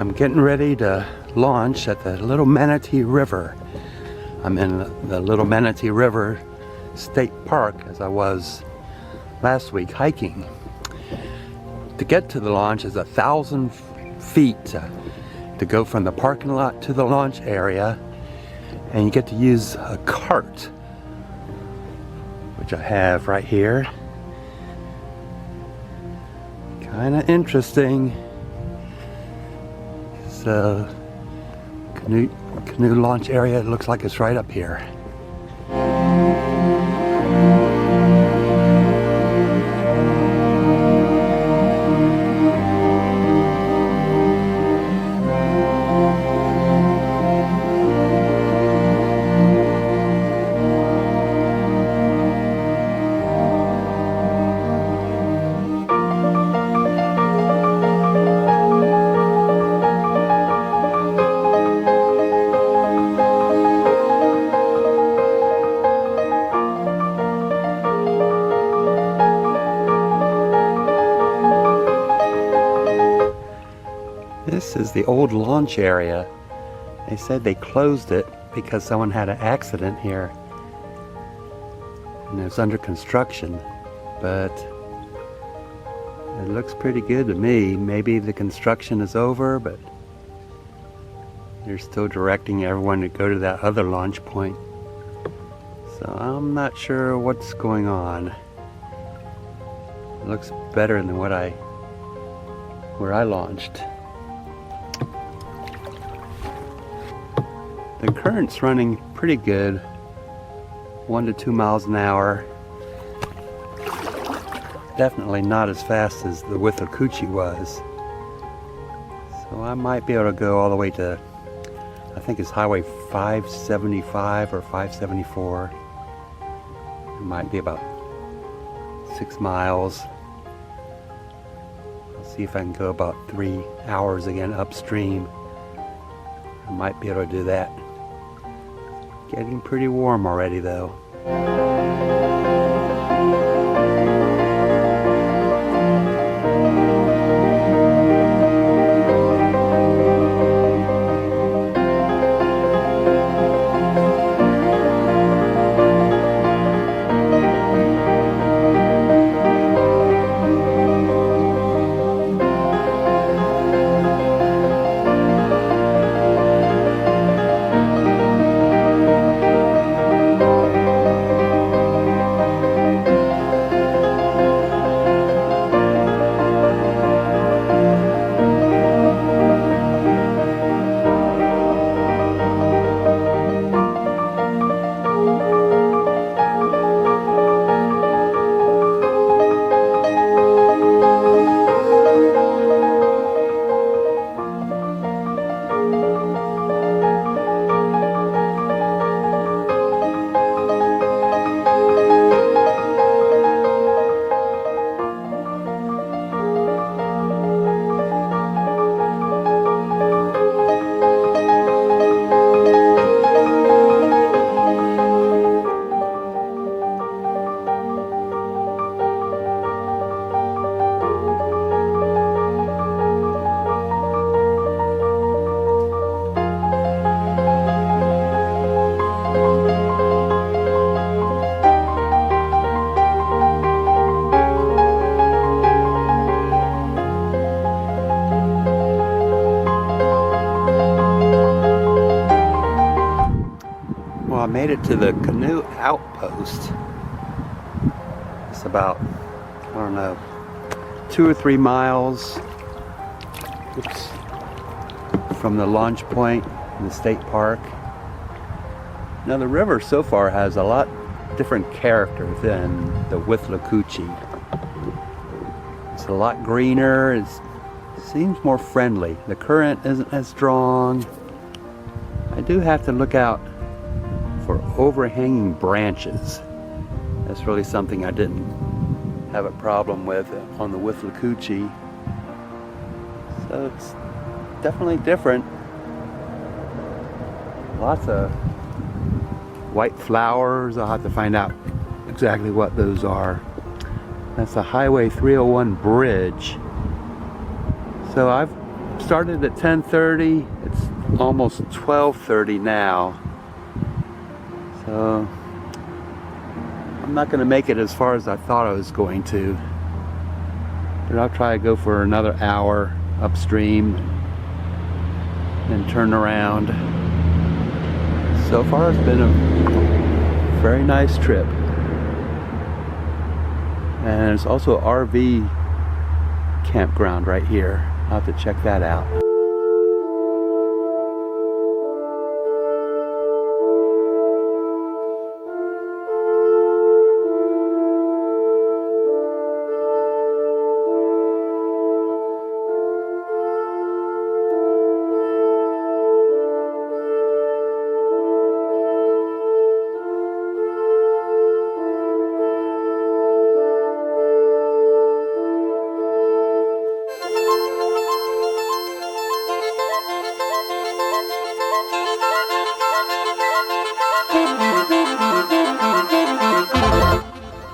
I'm getting ready to launch at the Little Manatee River. I'm in the Little Manatee River State Park as I was last week hiking. To get to the launch is 1,000 feet to go from the parking lot to the launch area, and you get to use a cart, which I have right here. Kind of interesting. So, canoe launch area, it looks like it's right up here. This is the old launch area. They said they closed it because someone had an accident here and it's under construction, but it looks pretty good to me. Maybe the construction is over, but they're still directing everyone to go to that other launch point. So I'm not sure what's going on. It looks better than where I launched. The current's running pretty good, 1 to 2 miles an hour. Definitely not as fast as the Withlacoochee was. So I might be able to go all the way to, I think it's Highway 575 or 574. It might be about 6 miles. I'll see if I can go about 3 hours again upstream. I might be able to do that. Getting pretty warm already though. I made it to the canoe outpost. It's about, I don't know, 2 or 3 miles from the launch point in the state park. Now the river so far has a lot different character than the Withlacoochee. It's a lot greener, it seems more friendly. The current isn't as strong. I do have to look out for overhanging branches. That's really something I didn't have a problem with on the Withlacoochee. So it's definitely different. Lots of white flowers. I'll have to find out exactly what those are. That's the Highway 301 bridge. So I've started at 10:30. It's almost 12:30 now. So I'm not going to make it as far as I thought I was going to. But I'll try to go for another hour upstream and turn around. So far it's been a very nice trip. And there's also an RV campground right here. I'll have to check that out.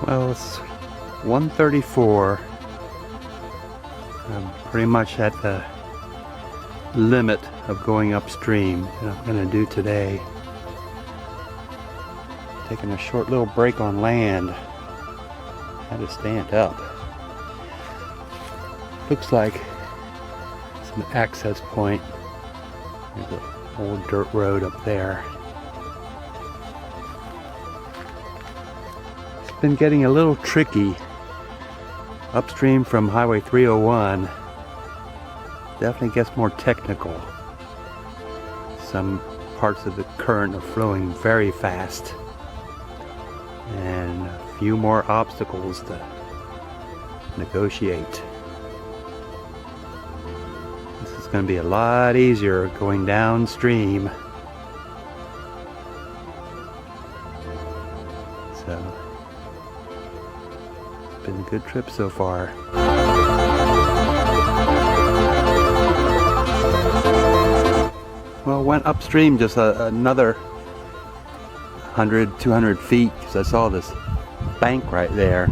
Well, it's 1:34. I'm pretty much at the limit of going upstream that I'm going to do today. Taking a short little break on land. Had to stand up. Looks like it's an access point. There's an old dirt road up there. Been getting a little tricky upstream from Highway 301. Definitely gets more technical. Some parts of the current are flowing very fast, and a few more obstacles to negotiate. This is going to be a lot easier going downstream. So been a good trip so far. Well, went upstream just another 100, 200 feet because I saw this bank right there.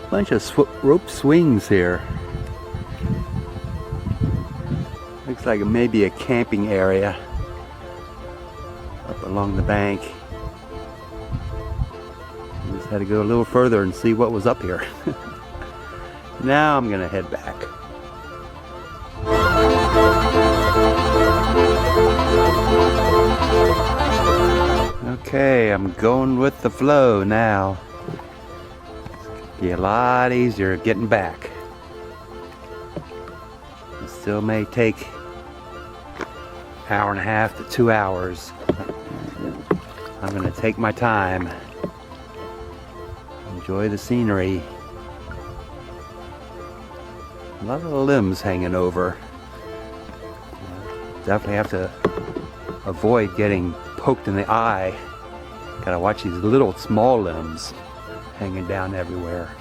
Bunch of rope swings here. Looks like maybe a camping area up along the bank. Just had to go a little further and see what was up here. Now I'm gonna head back. Okay, I'm going with the flow now. It's be a lot easier getting back. It still may take an hour and a half to 2 hours. I'm gonna take my time. Enjoy the scenery. A lot of limbs hanging over. Definitely have to avoid getting poked in the eye. Gotta watch these little small limbs hanging down everywhere.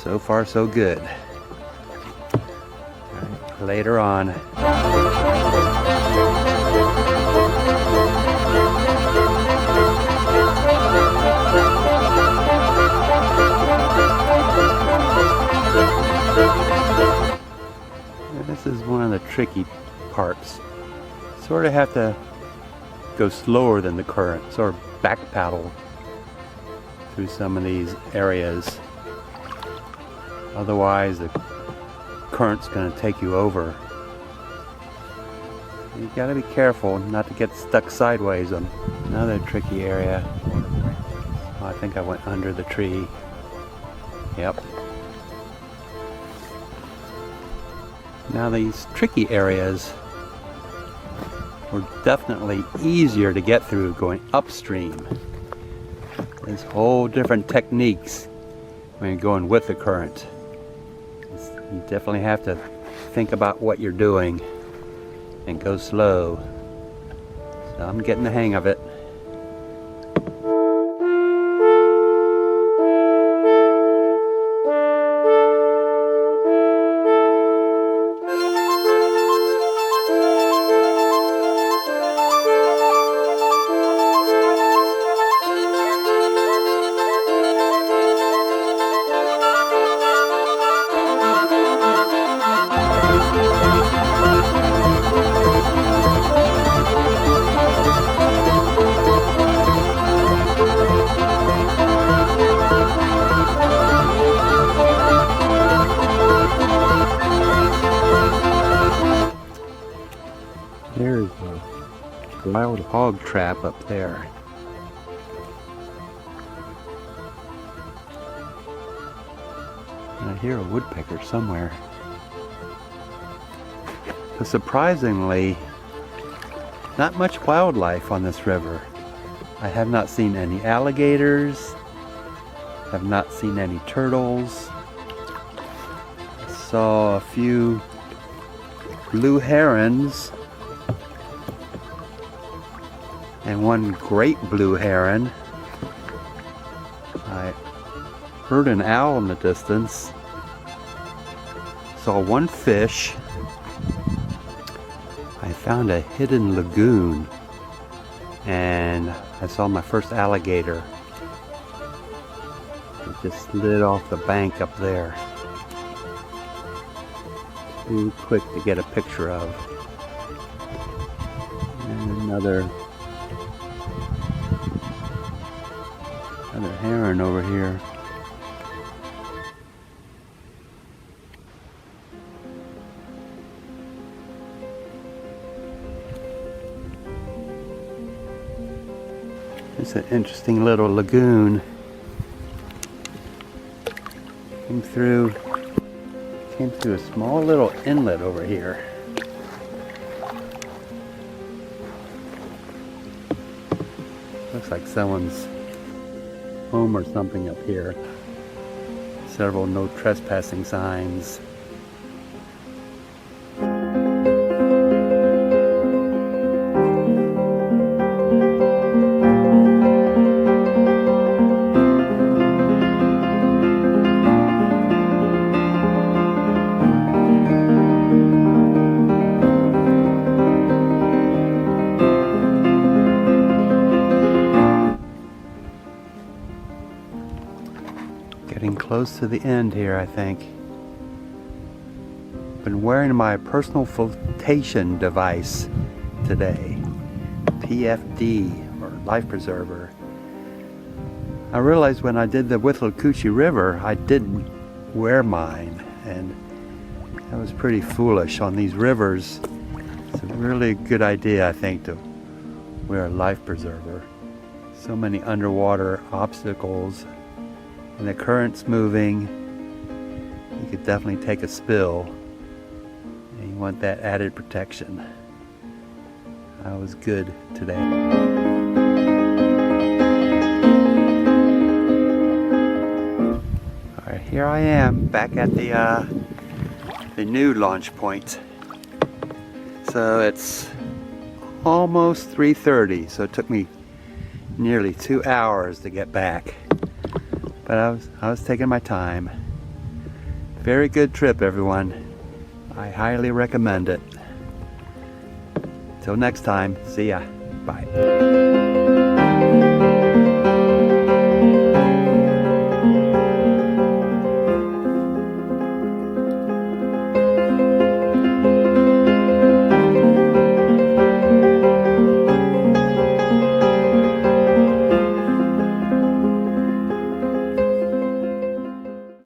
So far so good. Right, later on. This is one of the tricky parts. Sort of have to go slower than the current, sort of back paddle through some of these areas. Otherwise the current's going to take you over. You got to be careful not to get stuck sideways on another tricky area. Oh, I think I went under the tree. Yep. Now these tricky areas were definitely easier to get through going upstream. There's whole different techniques when you're going with the current. You definitely have to think about what you're doing and go slow. So I'm getting the hang of it. There's a wild hog trap up there. And I hear a woodpecker somewhere. But surprisingly, not much wildlife on this river. I have not seen any alligators, have not seen any turtles. I saw a few blue herons and one great blue heron. I heard an owl in the distance. Saw one fish. I found a hidden lagoon and I saw my first alligator. It just slid off the bank up there. Too quick to get a picture of. And another heron over here. It's an interesting little lagoon. Came through a small little inlet over here. Looks like someone's home or something up here. Several no trespassing signs. Getting close to the end here, I think. Been wearing my personal flotation device today, PFD, or life preserver. I realized when I did the Withlacoochee River, I didn't wear mine, and that was pretty foolish. On these rivers, it's a really good idea, I think, to wear a life preserver. So many underwater obstacles. And the current's moving, you could definitely take a spill, and you want that added protection. I was good today. Alright, here I am back at the new launch point. So it's almost 3:30, so it took me nearly 2 hours to get back. But I was taking my time. Very good trip, everyone. I highly recommend it. Till next time, see ya. Bye.